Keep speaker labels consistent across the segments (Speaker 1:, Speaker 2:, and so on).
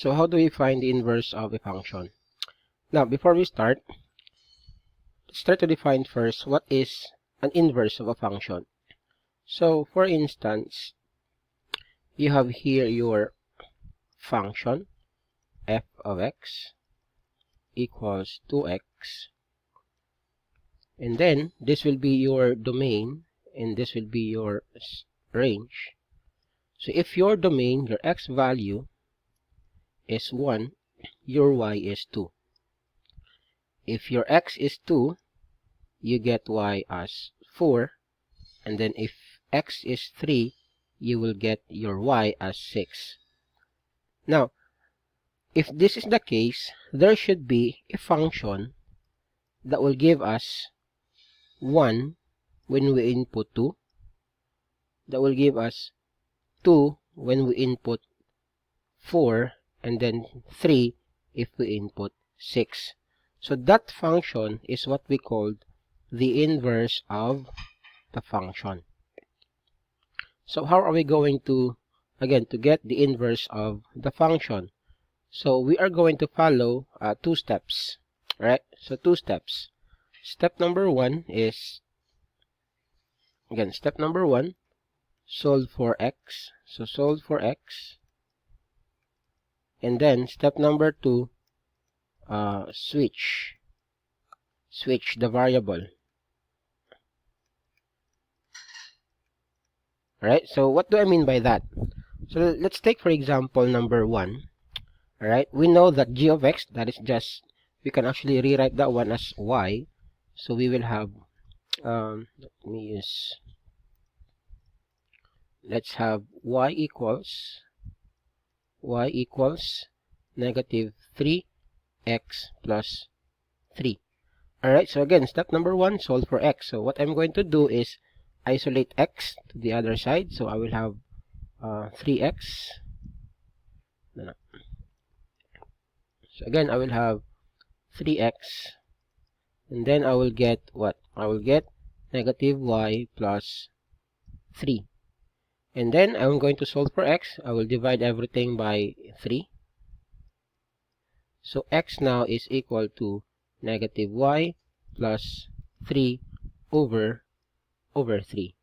Speaker 1: So how do we find the inverse of a function? Now, before we start, let's try to define first what is an inverse of a function. So, for instance, you have here your function f of x equals 2x, and then this will be your domain and this will be your range. So if your domain, your x value is 1, your y is 2. If your x is 2, you get y as 4, and then if x is 3, you will get your y as 6. Now, if this is the case, there should be a function that will give us 1 when we input 2, that will give us 2 when we input 4, and then 3 if we input 6. So that function is what we called the inverse of the function. So how are we going to, again, to get the inverse of the function? So we are going to follow 2 steps, right? So 2 steps. Step number 1 is, again, step number 1, solve for x. So solve for x. And then step number 2, switch the variable. Alright, so what do I mean by that? So let's take, for example, number 1. Alright, we know that g of x, that is just, we can actually rewrite that one as y. So we will have, let's have y equals negative 3x plus 3. Alright, so again, step number 1, solve for x. So what I'm going to do is isolate x to the other side. So I will have 3x. So again, I will have 3x. And then I will get what? I will get negative y plus 3. And then I'm going to solve for x. I will divide everything by 3. So x now is equal to negative y plus 3 over 3.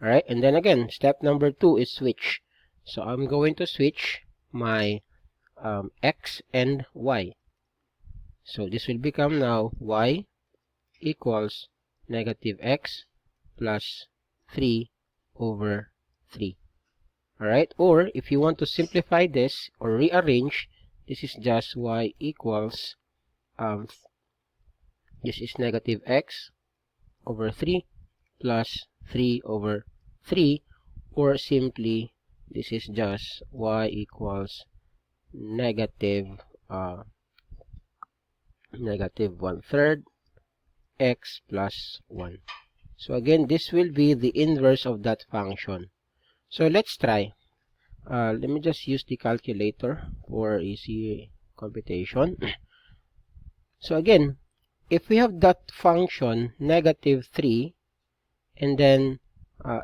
Speaker 1: Alright, and then again, step number 2 is switch. So I'm going to switch my x and y. So this will become now y equals negative x plus 3 over 3. Alright, or if you want to simplify this or rearrange, this is just y equals, this is negative x over 3 plus 3 over 3, or simply this is just y equals negative 1/3 x plus 1. So again, this will be the inverse of that function. So let's try. Let me just use the calculator for easy computation. So again, if we have that function negative 3 and then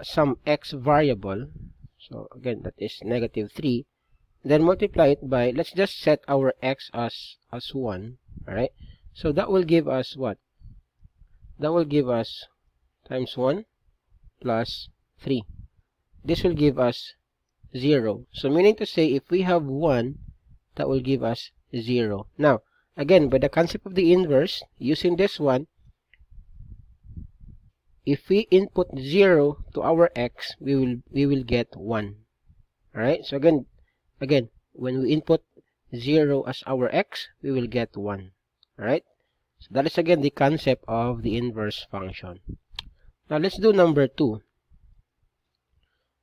Speaker 1: some x variable, so again that is negative 3, then multiply it by, let's just set our x as 1. Alright, so that will give us what? That will give us times 1 plus 3. This will give us 0. So meaning to say, if we have 1, that will give us 0. Now, again, by the concept of the inverse, using this one, if we input 0 to our x, we will get 1. Alright, so again, when we input 0 as our x, we will get 1. Alright, so that is again the concept of the inverse function. Now let's do number 2.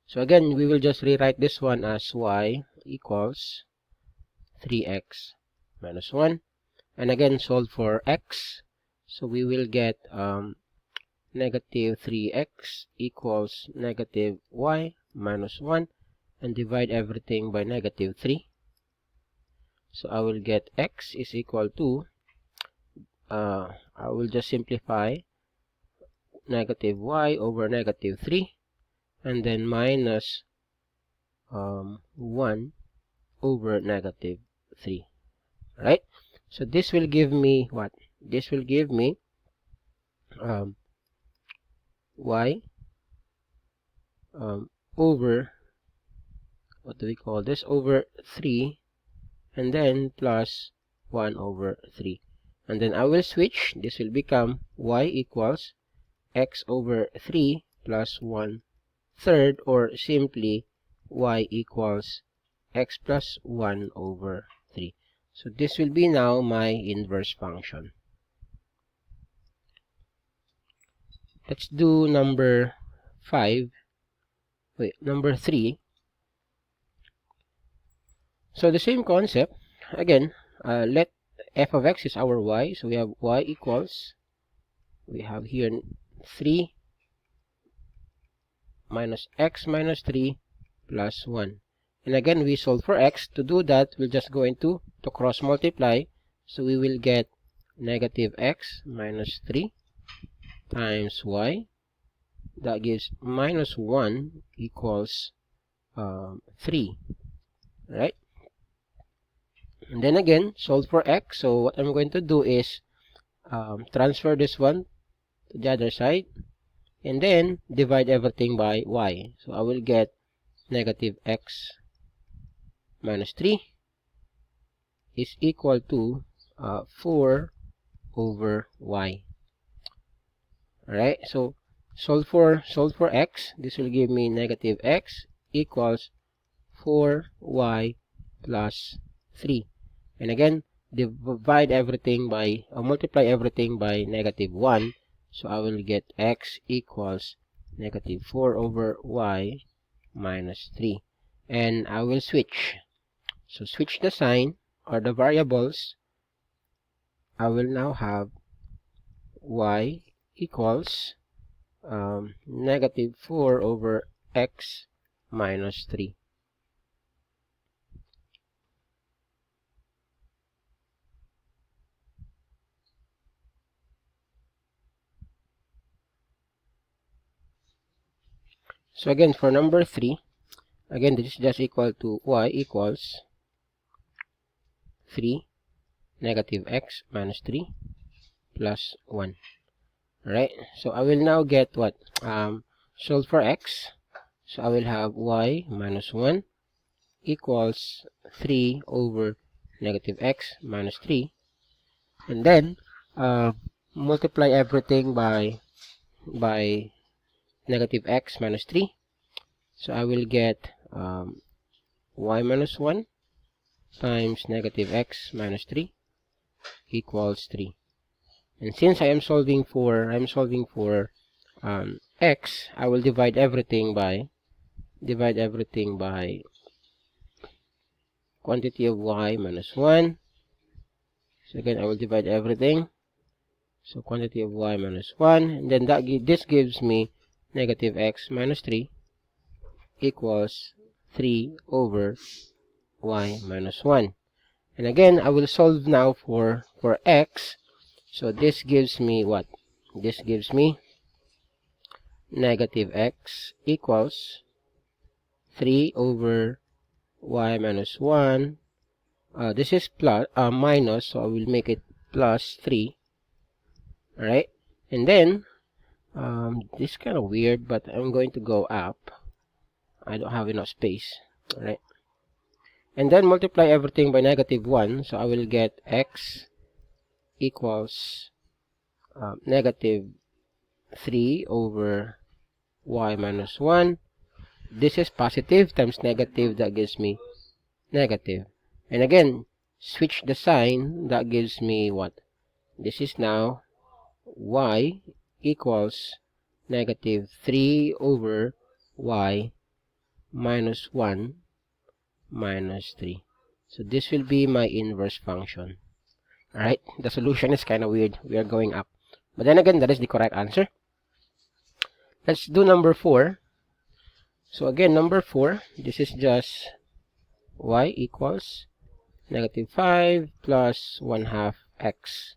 Speaker 1: So again, we will just rewrite this one as y equals 3x minus 1. And again, solve for x. So we will get negative 3x equals negative y minus 1. And divide everything by negative 3. So I will get x is equal to, I will just simplify negative y over negative 3. And then minus 1 over negative 3. Right? So this will give me what? This will give me y over, what do we call this, over 3, and then plus 1 over 3. And then I will switch. This will become y equals x over 3 plus 1/3, or simply y equals x plus 1 over 3. So this will be now my inverse function. Let's do number 3. So the same concept. Again, let f of x is our y. So we have y equals, we have here 3 minus x minus 3 plus 1. And again, we solve for x. To do that, we'll just go into to cross multiply. So we will get negative x minus 3 times y. That gives minus 1 equals 3. Right? And then again, solve for x. So what I'm going to do is transfer this one to the other side, and then divide everything by y. So I will get negative x minus 3 is equal to 4 over y. Alright, so solve for x. This will give me negative x equals 4y plus 3. And again, divide everything by, multiply everything by negative 1. So I will get x equals negative 4 over y minus 3. And I will switch. So switch the sign or the variables. I will now have y equals negative 4 over x minus 3. So again, for number 3, again, this is just equal to y equals 3 negative x minus 3 plus 1. Alright, so I will now get what? Solve for x. So I will have y minus 1 equals 3 over negative x minus 3. And then, multiply everything by negative x minus 3. So I will get y minus 1 times negative x minus 3 equals 3. And since I'm solving for x, I will divide everything by quantity of y minus 1. So again, I will divide everything. So quantity of y minus 1, and then this gives me negative x minus 3 equals 3 over y minus 1. And again, I will solve now for x. So this gives me what? This gives me negative x equals 3 over y minus 1. This is plus minus, so I will make it plus 3. Alright, and then this is kind of weird, but I'm going to go up. I don't have enough space. Alright, and then multiply everything by negative 1. So I will get x equals negative 3 over y minus 1. This is positive times negative. That gives me negative. And again, switch the sign. That gives me what? This is now y equals negative 3 over y minus 1 minus 3. So this will be my inverse function. Alright, the solution is kind of weird. We are going up. But then again, that is the correct answer. Let's do number 4. So again, number 4, this is just y equals negative 5 plus 1/2 x.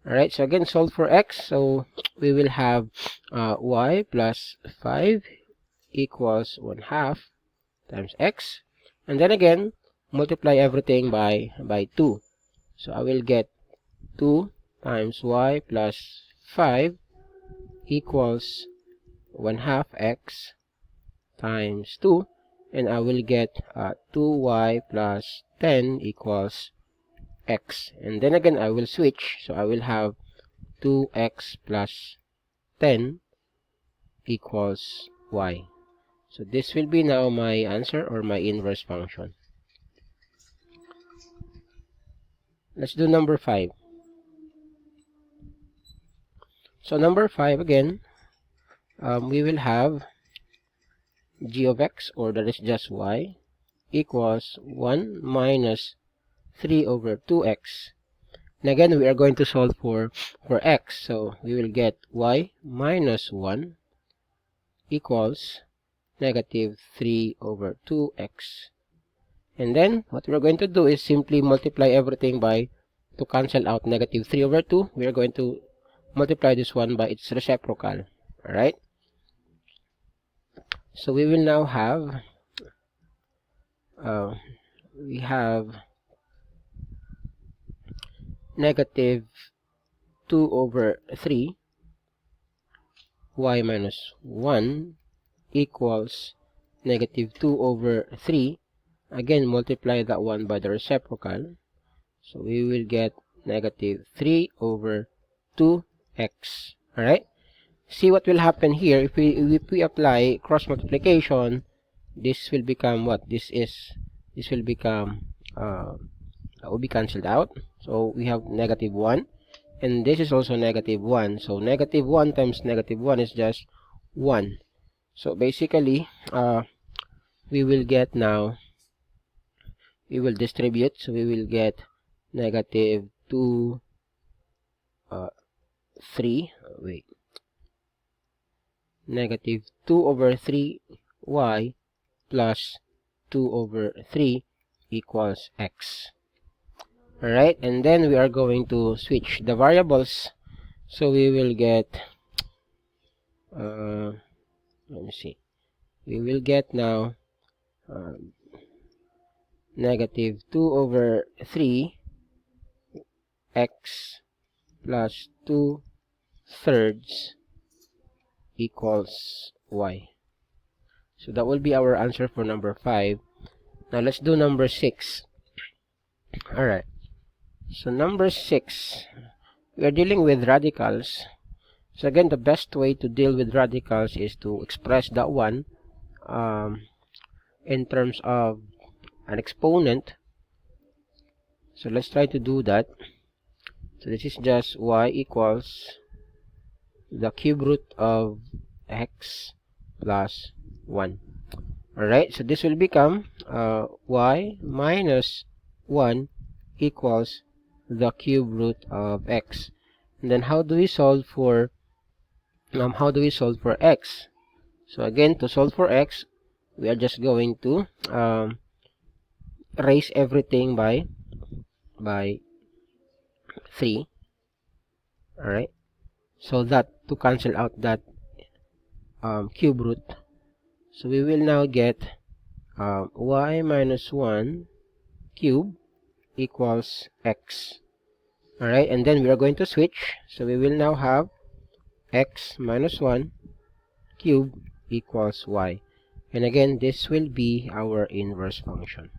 Speaker 1: Alright, so again, solve for x. So we will have y plus 5 equals 1/2 times x. And then again, multiply everything by 2. So I will get 2 times y plus 5 equals 1/2 x times 2, and I will get 2y plus 10 equals x. And then again I will switch, so I will have 2x plus 10 equals y. So this will be now my answer, or my inverse function. Let's do number 5. So number 5 again, we will have g of x, or that is just y, equals 1 minus 3 over 2x. And again, we are going to solve for x. So we will get y minus 1 equals negative 3 over 2x. And then what we're going to do is simply multiply everything by, to cancel out negative 3 over 2, we are going to multiply this one by its reciprocal. Alright? So we will now have, we have negative 2 over 3 y minus 1 equals negative 2 over 3. Again, multiply that one by the reciprocal. So we will get negative 3 over 2x. Alright? See what will happen here. If we apply cross multiplication, this will become what? This will become, will be cancelled out. So we have negative 1. And this is also negative 1. So negative 1 times negative 1 is just 1. So basically, we will get now, we will distribute. So we will get negative 2, 3, wait. Negative 2 over 3y plus 2 over 3 equals x. Alright, and then we are going to switch the variables. So we will get, let me see, we will get now negative 2 over 3 x plus 2 thirds equals y. So that will be our answer for number 5. Now let's do number 6. Alright, so number 6, we are dealing with radicals. So again, the best way to deal with radicals is to express that one in terms of an exponent. So let's try to do that. So this is just y equals the cube root of x plus 1. Alright, so this will become y minus 1 equals the cube root of x. And then how do we solve for x? So again, to solve for x, we are just going to raise everything by 3. Alright, so that to cancel out that cube root. So we will now get y minus 1 cube equals x. Alright, and then we are going to switch. So we will now have x minus 1 cube equals y. And again, this will be our inverse function.